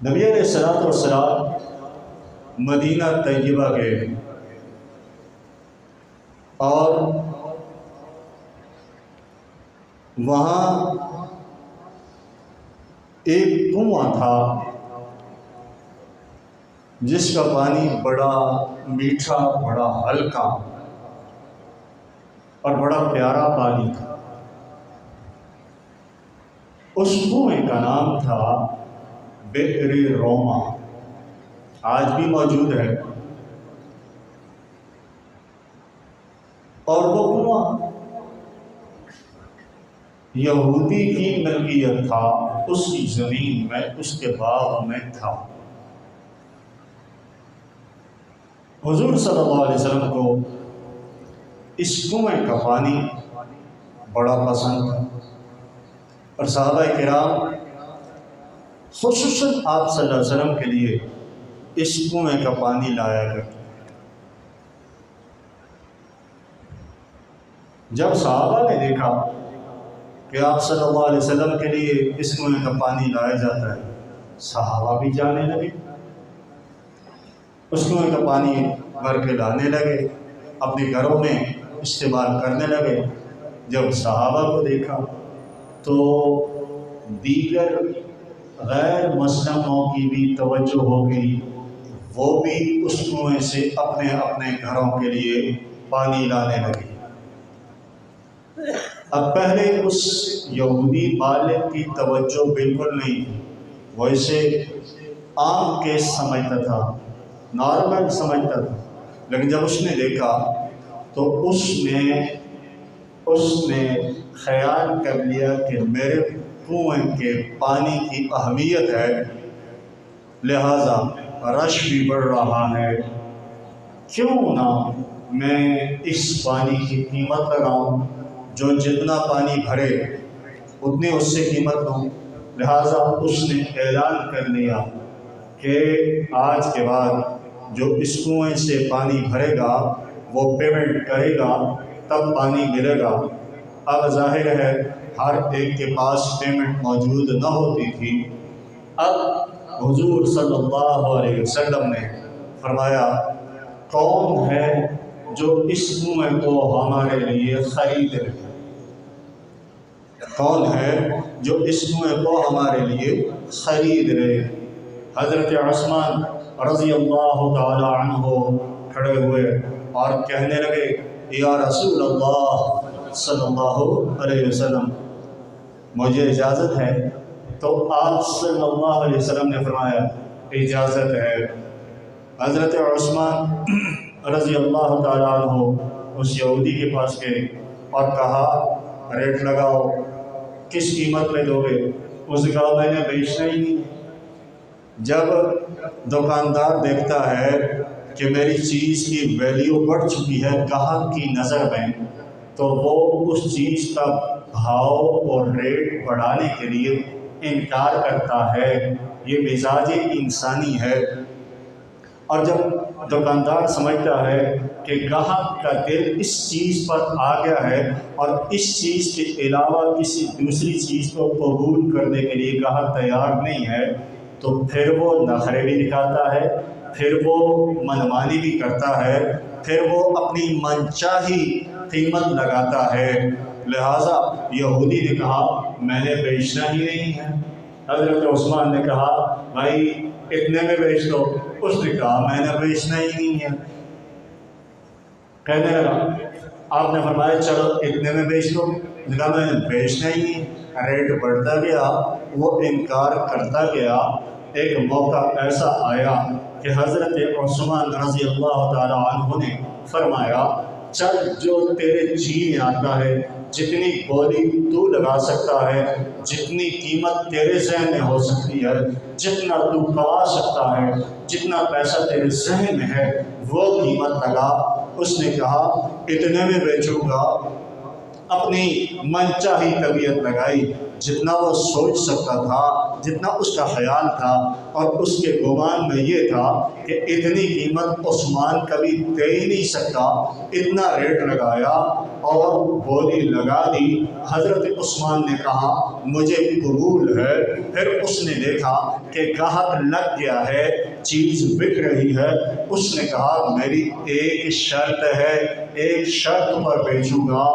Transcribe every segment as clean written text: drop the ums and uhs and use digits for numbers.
نبی علیہ الصلوۃ والسلام مدینہ طیبہ گئے اور وہاں ایک کنواں تھا جس کا پانی بڑا میٹھا، بڑا ہلکا اور بڑا پیارا پانی تھا۔ اس کنویں کا نام تھا بئر روما، آج بھی موجود ہے۔ اور وہ کنواں یہودی کی ملکیت تھا، اس کی زمین میں، اس کے باغ میں تھا۔ حضور صلی اللہ علیہ وسلم کو اس کنویں کا پانی بڑا پسند تھا، اور صحابہ کرام خصوصاً آپ صلی اللہ علیہ وسلم کے لیے اس کنویں کا پانی لایا کرتے۔ جب صحابہ نے دیکھا کہ آپ صلی اللہ علیہ وسلم کے لیے اس کنویں کا پانی لایا جاتا ہے، صحابہ بھی جانے لگے، اس کنویں کا پانی بھر کے لانے لگے، اپنے گھروں میں استعمال کرنے لگے۔ جب صحابہ کو دیکھا تو دیگر غیر مسلموں کی بھی توجہ ہو گئی، وہ بھی اس کنویں سے اپنے اپنے گھروں کے لیے پانی لانے لگے۔ اب پہلے اس یہودی بالغ کی توجہ بالکل نہیں تھی، وہ اسے عام کیس سمجھتا تھا، نارمل سمجھتا تھا، لیکن جب اس نے دیکھا تو اس نے خیال کر لیا کہ میرے کنویں کے پانی کی اہمیت ہے، لہذا رش بھی بڑھ رہا ہے، کیوں نہ میں اس پانی کی قیمت لگاؤں، جو جتنا پانی بھرے اتنی اس سے قیمت لوں۔ لہذا اس نے اعلان کر لیا کہ آج کے بعد جو اس کنویں سے پانی بھرے گا وہ پیمنٹ کرے گا، تب پانی ملے گا۔ اب ظاہر ہے ہر ایک کے پاس پیمنٹ موجود نہ ہوتی تھی۔ اب حضور صلی اللہ علیہ وسلم نے فرمایا، کون ہے جو اس کنویں کو ہمارے لیے خرید لے؟ کون ہے جو اس کنویں کو ہمارے لیے خرید لے؟ حضرت عثمان رضی اللہ تعالی عنہ کھڑے ہوئے اور کہنے لگے، یا رسول اللہ صلی اللہ علیہ وسلم، مجھے اجازت ہے؟ تو آپ صلی اللہ علیہ وسلم نے فرمایا، اجازت ہے۔ حضرت عثمان رضی اللہ تعالی عنہ اس یہودی کے پاس گئے اور کہا، ریٹ لگاؤ، کس قیمت میں دو گے؟ اس نے کہا، میں نے بیچنا ہی نہیں۔ جب دکاندار دیکھتا ہے کہ میری چیز کی ویلیو بڑھ چکی ہے گاہک کی نظر میں، تو وہ اس چیز کا بھاؤ اور ریٹ بڑھانے کے لیے انکار کرتا ہے۔ یہ مزاج انسانی ہے۔ اور جب دکاندار سمجھتا ہے کہ گاہک کا دل اس چیز پر آ گیا ہے اور اس چیز کے علاوہ کسی دوسری چیز کو قبول کرنے کے لیے گاہک تیار نہیں ہے، تو پھر وہ نخرے بھی دکھاتا ہے، پھر وہ منمانی بھی کرتا ہے، پھر وہ اپنی منچاہی قیمت لگاتا ہے۔ لہٰذا یہودی نے کہا، میں نے بیچنا ہی نہیں ہے۔ حضرت عثمان نے کہا، بھائی اتنے میں بیچ دو۔ اس نے کہا، میں نے بیچنا ہی نہیں ہے۔ کہنے لگا، آپ نے فرمایا چلو اتنے میں بیچ دو۔ نے کہا، میں نے بیچنا ہی نہیں۔ ریٹ بڑھتا گیا، وہ انکار کرتا گیا۔ ایک موقع ایسا آیا کہ حضرت عثمان رضی اللہ تعالی عنہ نے فرمایا، چل جو تیرے جی میں آتا ہے، جتنی بولی تو لگا سکتا ہے، جتنی قیمت تیرے ذہن میں ہو سکتی ہے، جتنا تو کما سکتا ہے، جتنا پیسہ تیرے ذہن میں ہے، وہ قیمت لگا۔ اس نے کہا، اتنے میں بیچوں گا۔ اپنی من چاہی طبیعت لگائی، جتنا وہ سوچ سکتا تھا، جتنا اس کا خیال تھا، اور اس کے گمان میں یہ تھا کہ اتنی قیمت عثمان کبھی دے ہی نہیں سکتا، اتنا ریٹ لگایا اور بولی لگا دی۔ حضرت عثمان نے کہا مجھے قبول ہے۔ پھر اس نے دیکھا کہ گاہک لگ گیا ہے، چیز بک رہی ہے۔ اس نے کہا میری ایک شرط ہے، ایک شرط پر بیچوں گا۔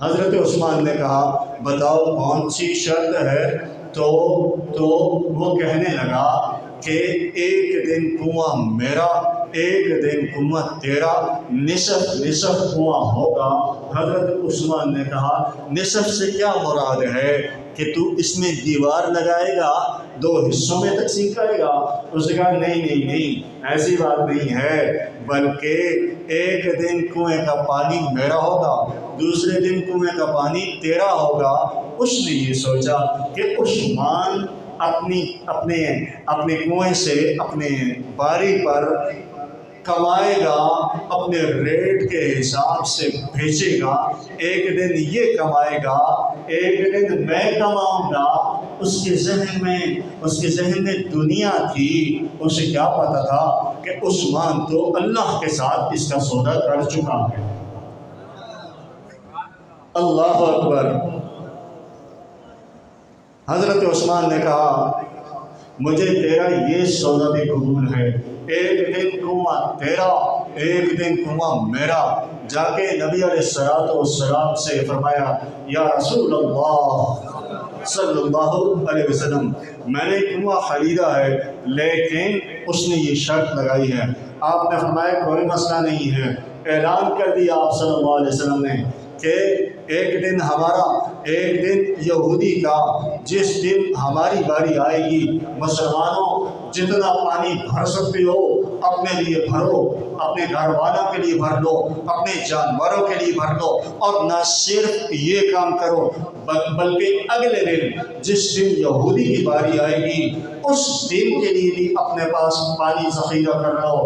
حضرت عثمان نے کہا بتاؤ کون سی شرط ہے؟ تو وہ کہنے لگا کہ ایک دن کنواں میرا، ایک دن کنواں تیرا، نصف کنواں ہوگا۔ حضرت عثمان نے کہا نصف سے کیا مراد ہے کہ تو اس میں دیوار لگائے گا، 2 حصوں میں تقسیم کرے گا؟ اس نے کہا نہیں، ایسی بات نہیں ہے، بلکہ ایک دن کنویں کا پانی میرا ہوگا، دوسرے دن کنویں کا پانی تیرا ہوگا۔ اس نے یہ سوچا کہ عثمان اپنے کنویں سے اپنے باری پر کمائے گا، اپنے ریٹ کے حساب سے بھیجے گا، ایک دن یہ کمائے گا، ایک دن میں کماؤں گا۔ اس کے ذہن میں دنیا تھی۔ اسے کیا پتا تھا کہ عثمان تو اللہ کے ساتھ اس کا سودا کر چکا ہے۔ اللہ اکبر۔ حضرت عثمان نے کہا مجھے تیرا یہ سودا بھی قبول ہے، ایک دن کنواں تیرا، ایک دن کنواں میرا۔ جا کے نبی علیہ السلام سے فرمایا یا رسول اللہ صلی اللہ علیہ وسلم، میں نے کنواں خریدا ہے لیکن اس نے یہ شرط لگائی ہے۔ آپ نے فرمایا کوئی مسئلہ نہیں ہے۔ اعلان کر دیا آپ صلی اللہ علیہ وسلم نے کہ ایک دن ہمارا، ایک دن یہودی کا، جس دن ہماری باری آئے گی، مسلمانوں جتنا پانی بھر سکتے ہو اپنے لیے بھرو، اپنے گھر والوں کے لیے بھر لو، اپنے جانوروں کے لیے بھر لو، اور نہ صرف یہ کام کرو بلکہ اگلے دن جس دن یہودی کی باری آئے گی اس دن کے لیے بھی اپنے پاس پانی ذخیرہ کر لو۔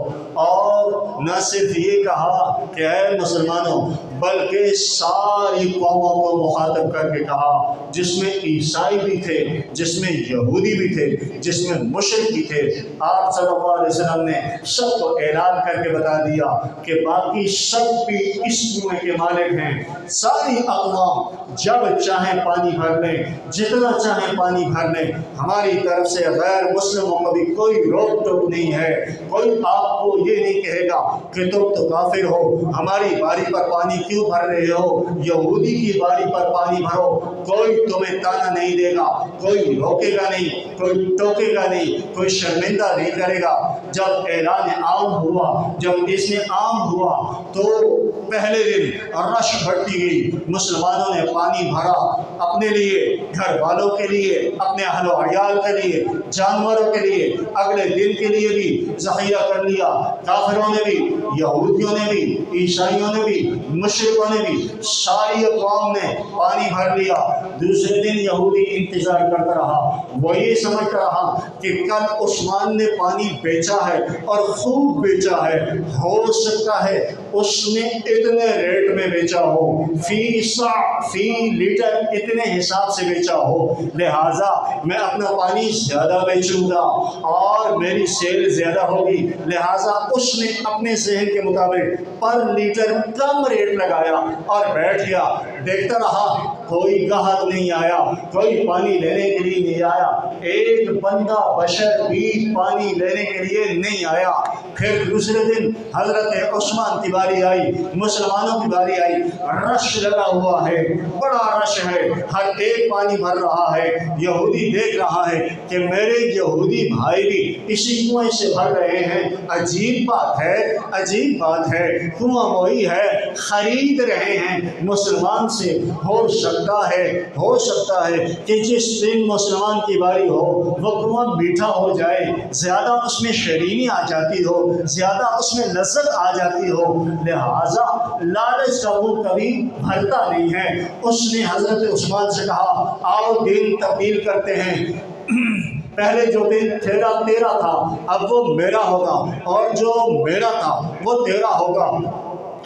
اور نہ صرف یہ کہا کہ اے مسلمانوں، بلکہ ساری قوموں کو مخاطب کر کے کہا، جس میں عیسائی بھی تھے، جس میں یہودی بھی تھے، جس میں مشرک بھی تھے۔ آپ صلی اللہ علیہ وسلم نے سب کو اعلان کر کے بتا دیا کہ باقی سب بھی اس کنویں کے مالک ہیں۔ ساری اقوام جب چاہیں پانی بھر لیں، جتنا چاہیں پانی بھر لیں، ہماری طرف سے غیر مسلموں کو بھی کوئی روک ٹوک نہیں ہے۔ کوئی آپ کو یہ نہیں کہے گا کہ تم تو کافر ہو، ہماری باری پر پانی کیوں بھر رہے ہو، یہودی کی باری پر پانی بھرو۔ کوئی تمہیں تانا نہیں دے گا، کوئی روکے گا نہیں، کوئی ٹوکے گا نہیں، کوئی شرمندہ نہیں کرے گا۔ جب اعلان عام ہوا، جب اس میں عام ہوا تو پہلے دن رش بڑھتی گئی، مسلمانوں نے پانی بھرا، اپنے لیے، گھر والوں کے لیے، اپنے اہل و عیال کے لیے، جانوروں کے لیے، اگلے دن کے لیے بھی ذخیرہ کر لیا۔ کافروں نے بھی، یہودیوں نے بھی، عیسائیوں نے بھی، مشرکوں نے بھی، ساری اقوام نے پانی بھر لیا۔ دوسرے دن یہودی انتظار کرتا رہا، وہ یہ سمجھتا رہا کہ کل عثمان نے پانی بیچا ہے اور خوب بیچا ہے، ہو سکتا ہے اس نے اتنے ریٹ میں بیچا ہو، فی لیٹر اتنے حساب سے بیچا ہو، لہٰذا میں اپنا پانی زیادہ بیچوں گا اور میری سیل زیادہ ہوگی۔ لہٰذا اس نے اپنے ذہن کے مطابق پر لیٹر کم ریٹ لگایا اور بیٹھ گیا۔ دیکھتا رہا کوئی گاہک نہیں آیا، کوئی پانی لینے کے لیے نہیں آیا، ایک بندہ بشر بھی پانی لینے کے لیے نہیں آیا۔ پھر دوسرے دن حضرت عثمان کی باری آئی، مسلمانوں کی باری آئی، رش لگا ہوا ہے، بڑا رش ہے، ہر ایک پانی بھر رہا ہے۔ یہودی دیکھ رہا ہے کہ میرے یہودی بھائی بھی اسی کنویں سے بھر رہے ہیں، عجیب بات ہے، عجیب بات ہے، کنواں وہی ہے، خرید رہے ہیں مسلمان سے۔ ہو سکتا ہے کہ جس دن مسلمان کی باری ہو وہ کنواں میٹھا ہو جائے، زیادہ اس میں شیرینی آ جاتی ہو، زیادہ اس میں لذت آ جاتی ہو، لہٰذا لالچ کا منہ کبھی بھرتا نہیں ہے۔ اس نے حضرت عثمان سے کہا آؤ دن تبدیل کرتے ہیں، پہلے جو دن تیرا تھا اب وہ میرا ہوگا، اور جو میرا تھا وہ تیرا ہوگا۔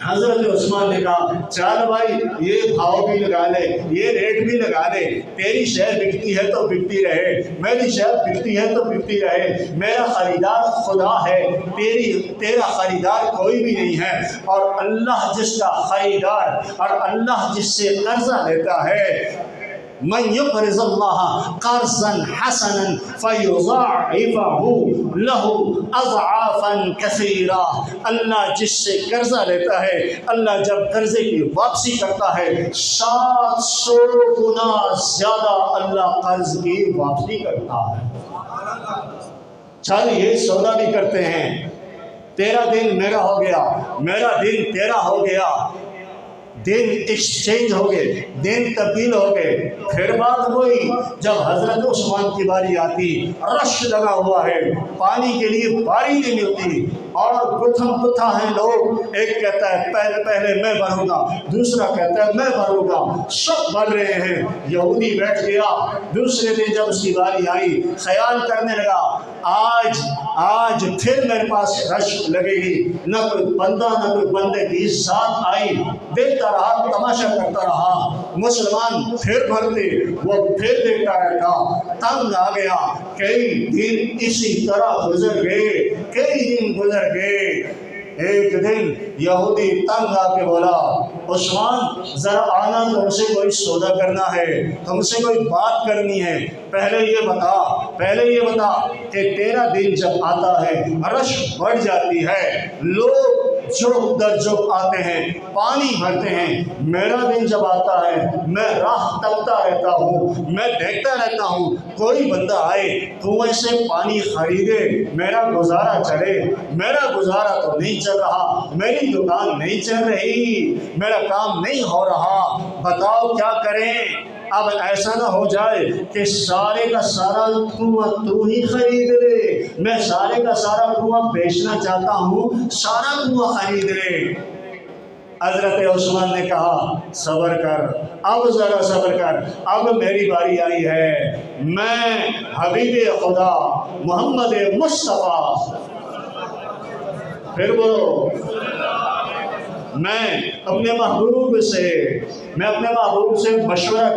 حضرت عثمان نے کہا چل بھائی یہ بھاؤ بھی لگا لے، یہ ریٹ بھی لگا لے، تیری شے بکتی ہے تو بکتی رہے، میری شے بکتی ہے تو بکتی رہے، میرا خریدار خدا ہے، تیرا خریدار کوئی بھی نہیں ہے، اور اللہ جس کا خریدار اور اللہ جس سے قرضہ لیتا ہے، من يقرض الله قرضا حسنا فيضاعفه له اضعافا كثيرا، اللہ جس سے قرضہ لیتا ہے، اللہ جب قرضے کی واپسی کرتا ہے 700 گنا زیادہ اللہ قرض کی واپسی کرتا ہے۔ چل یہ سودا بھی کرتے ہیں، تیرا دن میرا ہو گیا، میرا دن تیرا ہو گیا، دن ایکسچینج ہو گئے، دن تبدیل ہو گئے۔ پھر بات ہوئی جب حضرت عثمان کی باری آتی، رش لگا ہوا ہے، پانی کے لیے باری نہیں ملتی، اور گتھم گتھا ہیں لوگ، ایک کہتا ہے پہلے میں بھروں گا، دوسرا کہتا ہے میں بھروں گا، سب بھر رہے ہیں۔ یہودی بیٹھ گیا، دوسرے دن جب اس کی باری آئی خیال کرنے لگا آج پھر میرے پاس رش لگے گی، نہ کوئی بندہ نہ کوئی بندے کی ذات آئی، دیکھتا رہا، تماشا کرتا رہا، مسلمان پھر بھرتے، وہ پھر دیکھتا رہتا، تنگ آ گیا۔ کئی دن اسی طرح گزر گئے، کئی دن گزر گئے۔ ایک دن یہودی تنگ آ کے بولا عثمان ذرا آنا، تم سے کوئی سودا کرنا ہے، تم سے کوئی بات کرنی ہے، پہلے یہ بتا کہ تیرا دن جب آتا ہے رش بڑھ جاتی ہے، لوگ جو در جو آتے ہیں پانی بھرتے ہیں، میرا دن جب آتا ہے میں راہ تکتا رہتا ہوں، میں دیکھتا رہتا ہوں کوئی بندہ آئے کنویں سے پانی خریدے، میرا گزارا چلے، میرا گزارا تو نہیں چل رہا، میری دکان نہیں چل رہی، میرا کام نہیں ہو رہا، بتاؤ کیا کریں؟ اب ایسا نہ ہو جائے کہ سارے کا سارا کنواں تو ہی خرید لے، میں سارے کا سارا کنواں بیچنا چاہتا ہوں، سارا کنواں خرید لے۔ حضرت عثمان نے کہا صبر کر، اب ذرا صبر کر، اب میری باری آئی ہے، میں حبیب خدا محمد مصطفیٰ، پھر بولو، میں اپنے محبوب سے مشورہ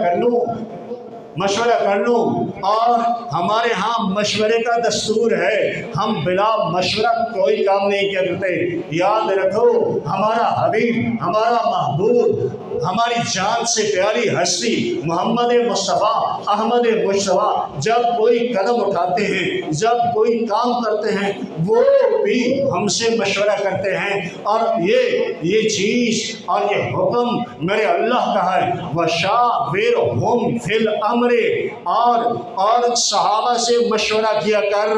کر لوں، اور ہمارے ہاں مشورے کا دستور ہے، ہم بلا مشورہ کوئی کام نہیں کرتے۔ یاد رکھو ہمارا حبیب، ہمارا محبوب، ہماری جان سے پیاری ہستی محمد مصطفیٰ احمد مشتبہ جب کوئی قدم اٹھاتے ہیں، جب کوئی کام کرتے ہیں، وہ بھی ہم سے مشورہ کرتے ہیں، اور یہ چیز اور یہ حکم میرے اللہ کا ہے، وَشَاوِرْهُمْ فِي الْأَمْرِ، اور صحابہ سے مشورہ کیا کر،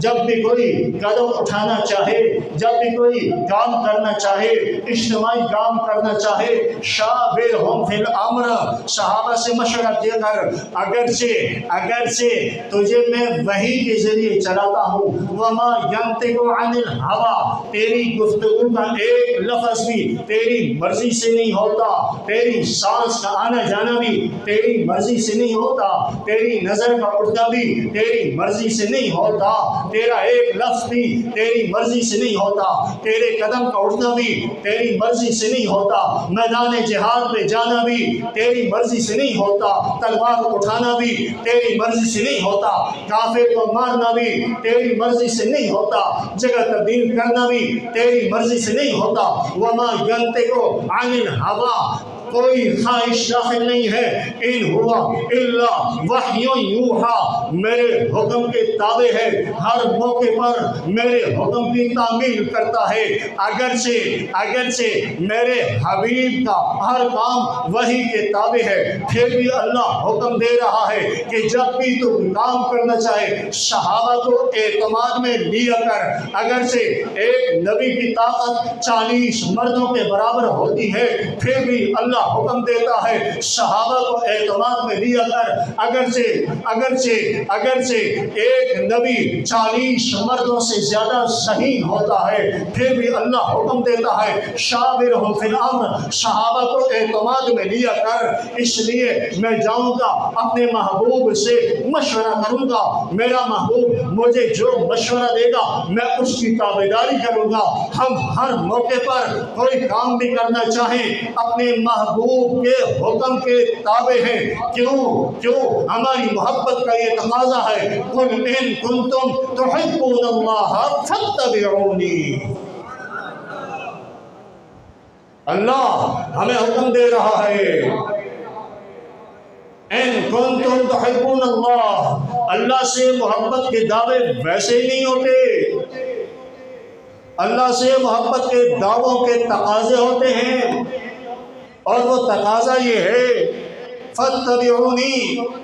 جب بھی کوئی قدم اٹھانا چاہے، جب بھی کوئی کام کرنا چاہے، اجتماعی کام کرنا چاہے، شاورہم فی الامر، صحابہ سے مشورہ کیا کر، اگرچہ تجھے میں وحی کے ذریعے چلاتا ہوں، وما ینطق عن الہوی، تیری گفتگو کا ایک لفظ بھی تیری مرضی سے نہیں ہوتا، تیری سانس کا آنا جانا بھی تیری مرضی سے نہیں ہوتا، تیری نظر کا اٹھنا بھی تیری مرضی سے نہیں ہوتا، تیرا ایک لفظ بھی تیری مرضی سے نہیں ہوتا، تیرے قدم کا اٹھنا بھی تیری مرضی سے نہیں ہوتا، میدان جہاد میں جانا بھی تیری مرضی سے نہیں ہوتا، تلوار اٹھانا بھی تیری مرضی سے نہیں ہوتا، کافر کو مارنا بھی تیری مرضی سے نہیں ہوتا، جگہ تبدیل کرنا بھی تیری مرضی سے نہیں ہوتا، وما ینطق عن الہوی، کوئی خواہش داخل نہیں ہے، ان ہوا الا وحی یوحا، میرے حکم کے تابع ہے، ہر موقع پر میرے حکم کی تعمیل کرتا ہے، اگرچہ میرے حبیب کا ہر کام وحی کے تابع ہے، پھر بھی اللہ حکم دے رہا ہے کہ جب بھی تو کام کرنا چاہے صحابہ کو اعتماد میں لیا کر، اگرچہ ایک نبی کی طاقت 40 مردوں کے برابر ہوتی ہے، پھر بھی اللہ اللہ حکم دیتا ہے صحابہ کو اعتماد میں لیا کر، اگرچہ ایک نبی 40 مردوں سے زیادہ ذہین ہوتا ہے، پھر بھی اللہ حکم دیتا ہے شاورہم فی الامر، صحابہ کو اعتماد میں لیا کر۔ اس لیے میں جاؤں گا اپنے محبوب سے مشورہ کروں گا، میرا محبوب مجھے جو مشورہ دے گا میں اس کی تابعداری کروں گا۔ ہم ہر موقع پر کوئی کام بھی کرنا چاہیں اپنے محبوب کے حکم کے تابع ہیں۔ کیوں ہماری محبت کا یہ تقاضا ہے، قل ان کنتم تحبون اللہ فاتبعونی۔ اللہ ہمیں حکم دے رہا ہے ان کنتم تحبون اللہ، اللہ سے محبت کے دعوے ویسے ہی نہیں ہوتے، اللہ سے محبت کے دعووں کے تقاضے ہوتے ہیں، اور وہ تقاضا یہ ہے فاتبعونی،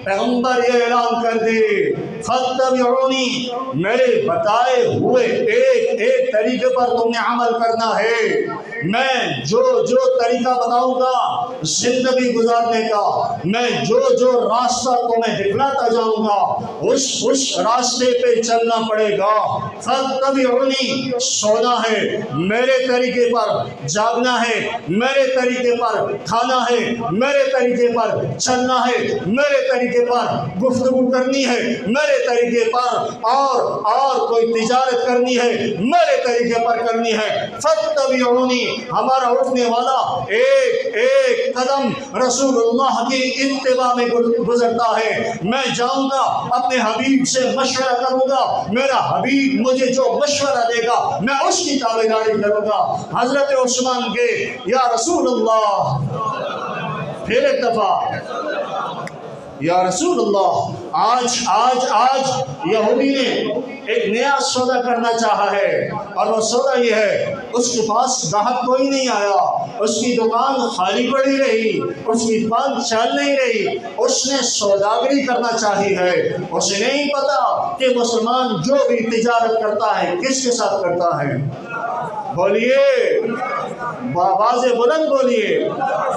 پیغمبر یہ اعلان کر دے فاتبعونی، میرے بتائے ہوئے ایک طریقے پر تم نے عمل کرنا ہے۔ میں جو طریقہ بتاؤں گا زندگی گزارنے کا، میں جو راستہ تمہیں دکھلاتا جاؤں گا اس راستے پہ چلنا پڑے گا۔ فاتبعونی، سونا ہے میرے طریقے پر، جاگنا ہے میرے طریقے پر، کھانا ہے میرے طریقے پر، چلنا ہے میرے طریقے پر، گفتگو کرنی ہے میرے طریقے پر، اور کوئی تجارت کرنی ہے میرے طریقے پر کرنی ہے۔ فاتبعونی، ہمارا اٹھنے والا ایک قدم رسول اللہ کی اتباع میں گزرتا ہے۔ میں جاؤں گا اپنے حبیب سے مشورہ کروں گا، میرا حبیب مجھے جو مشورہ دے گا میں اس کی تابعداری کروں گا۔ حضرت عثمان کے یا رسول اللہ، پھر ایک دفعہ یا رسول اللہ، آج یہودی نے ایک نیا سودا کرنا چاہا ہے، اور وہ سودا یہ ہے، اس کے پاس گاہک کوئی نہیں آیا، اس کی دکان خالی پڑی رہی، اس کی دکان چل نہیں رہی، اس نے سوداگری کرنا چاہی ہے۔ اسے نہیں پتا کہ مسلمان جو بھی تجارت کرتا ہے کس کے ساتھ کرتا ہے؟ بولیے، آواز بلند بولیے،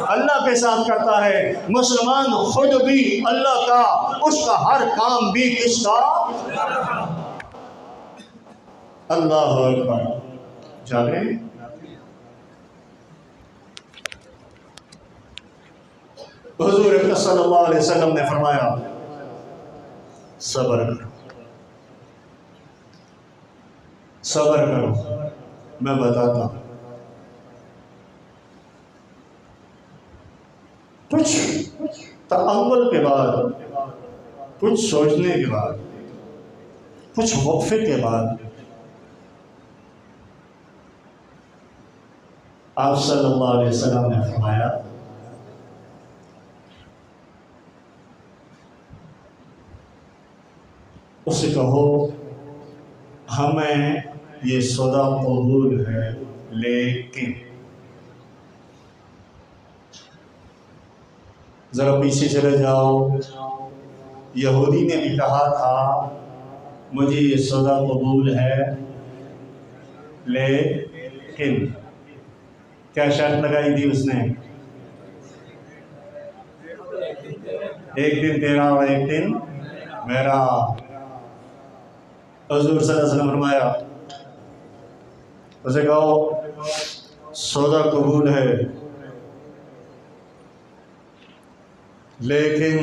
اللہ کے ساتھ کرتا ہے۔ مسلمان خود بھی اللہ کا، اس کا ہر کام بھی کس کا؟ اللہ اکبر۔ جانے حضور صلی اللہ علیہ وسلم نے فرمایا صبر کرو، صبر کرو، میں بتاتا ہوں۔ کچھ تأمل کے بعد، کچھ سوچنے کے بعد، کچھ وقفے کے بعد آپ صلی اللہ علیہ وسلم نے فرمایا اسے کہو ہمیں یہ سودا قبول ہے، لیکن ذرا پیچھے چلے جاؤ، یہودی نے بھی کہا تھا مجھے یہ سودا قبول ہے، لیکن کیا شرط لگائی تھی اس نے؟ ایک دن تیرا اور ایک دن میرا۔ حضور صلی اللہ علیہ وسلم فرمایا اسے کہو سودا قبول ہے، لیکن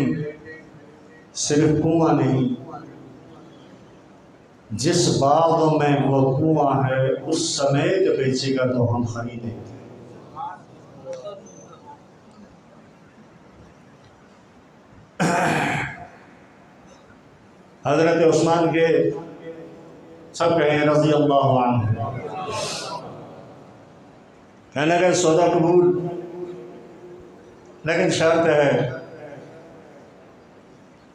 صرف کنواں نہیں، جس باغ میں وہ کنواں ہے اس سمیت بیچے گا تو ہم خریدیں گے۔ حضرت عثمان کے سب کہیں رضی اللہ عنہ، کہنے لگے سودا قبول، لیکن شرط ہے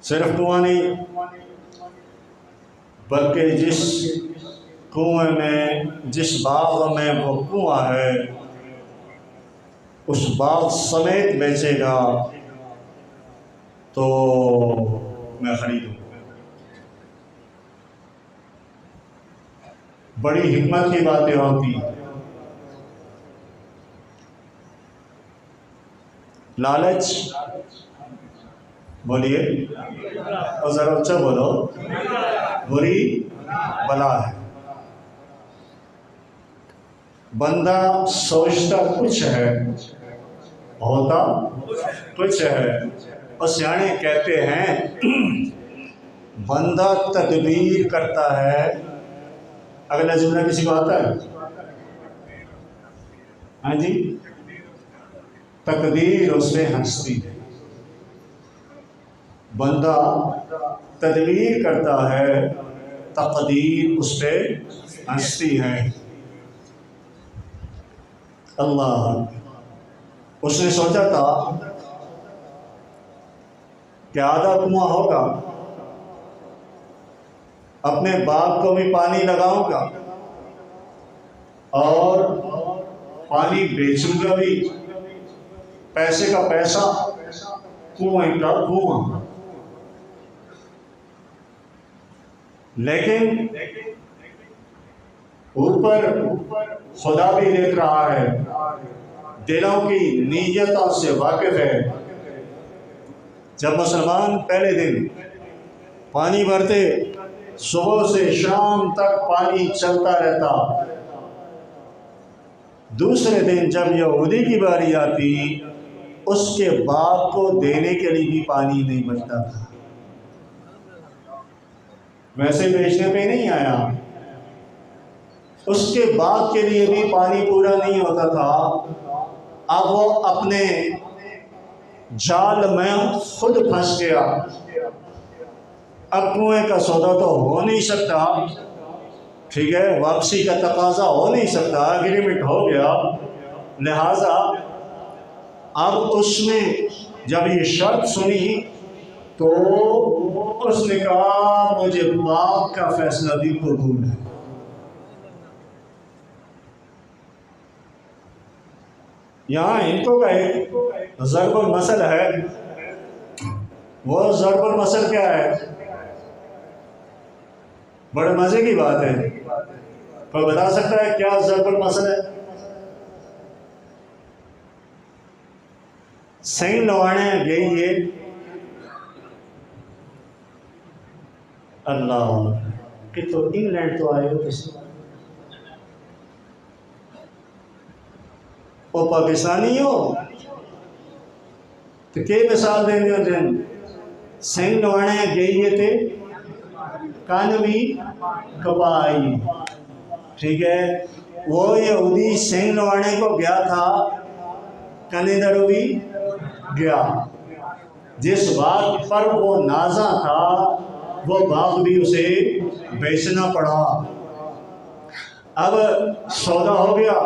صرف کنواں نہیں، بلکہ جس کنویں میں، جس باغ میں وہ کنواں ہے اس باغ سمیت بیچے گا تو میں خریدوں۔ بڑی حکمت کی باتیں ہوتی ہیں۔ لالچ بولیے اور ذرا اچھا بولو، بری بلا ہے۔ بندہ سوچتا کچھ ہے، ہوتا کچھ ہے، اور سیانے کہتے ہیں بندہ تدبیر کرتا ہے۔ اگلا جملہ کسی کو آتا ہے؟ ہاں جی، تقدیر اس پہ ہنستی ہے۔ بندہ تدبیر کرتا ہے، تقدیر اس پہ ہنستی ہے۔ اللہ، اس نے سوچا تھا کہ آدھا کنواں ہوگا، اپنے باغ کو بھی پانی لگاؤں گا اور پانی بیچوں گا بھی، پیسے کا پیسہ، کنویں کا کنواں۔ لیکن اوپر خدا بھی دیکھ رہا ہے، دلوں کی نیتوں سے واقف ہے۔ جب مسلمان پہلے دن پانی بھرتے، صبح سے شام تک پانی چلتا رہتا، دوسرے دن جب یہودی کی باری آتی، اس کے باپ کو دینے کے لیے بھی پانی نہیں بچتا تھا، ویسے بیچنے پہ نہیں آیا، اس کے باپ کے لیے بھی پانی پورا نہیں ہوتا تھا۔ اب وہ اپنے جال میں خود پھنس گیا، اب کنویں کا سودا تو ہو نہیں سکتا، ٹھیک ہے، واپسی کا تقاضا ہو نہیں سکتا، اگریمنٹ ہو گیا، لہذا اب اس نے جب یہ شرط سنی تو اس نے کہا مجھے باپ کا فیصلہ بھی قبول ہے۔ یہاں ان کو کا ایک ضرب المثل ہے، وہ ضرب المثل کیا ہے؟ بڑے مزے کی بات ہے، کوئی بتا سکتا ہے کیا ضرب المثل ہے؟ سینگ لوانے گئی یہ اللہ کہ تو انگلینڈ تو آئے ہو کسی، وہ پاکستانی ہو تو کئی مثال دیں گے جن سینگ لوانے گئی یہ تھے کانوی کبائی، ٹھیک ہے، وہ یہودی سینگ لوانے کو گیا تھا، کانیدر بھی گیا، جس بات پر وہ نازا تھا وہ باغ بھی اسے بیچنا پڑا۔ اب سودا ہو گیا،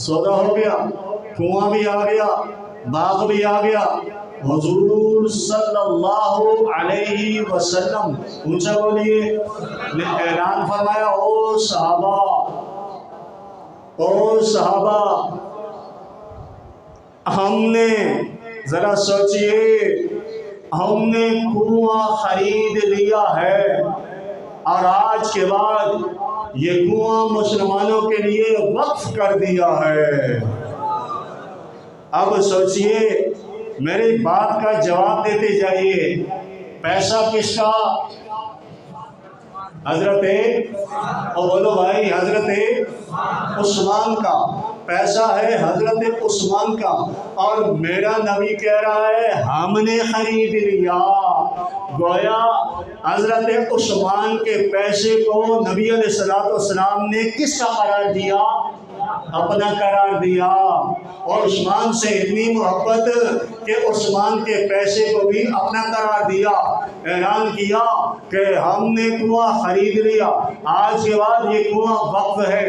سودا ہو گیا، کنواں بھی آ گیا، باغ بھی آ گیا۔ حضور صلی اللہ علیہ وسلم اونچا بولیے نے اعلان فرمایا، او صحابہ، او صحابہ، ہم نے ذرا سوچئے، ہم نے کنواں خرید لیا ہے اور آج کے بعد یہ کنواں مسلمانوں کے لیے وقف کر دیا ہے۔ اب سوچئے، میری بات کا جواب دیتے جائیے، پیسہ کس کا؟ حضرت اور بولو بھائی، حضرت عثمان کا پیسہ ہے، حضرت عثمان کا، اور میرا نبی کہہ رہا ہے ہم نے خرید لیا۔ گویا حضرت عثمان کے پیسے کو نبی علیہ السلام نے کس کا قرار دیا؟ اپنا قرار دیا، اور عثمان سے اتنی محبت کہ عثمان کے پیسے کو بھی اپنا قرار دیا، اعلان کیا کہ ہم نے کنواں خرید لیا، آج کے بعد یہ کنواں وقف ہے۔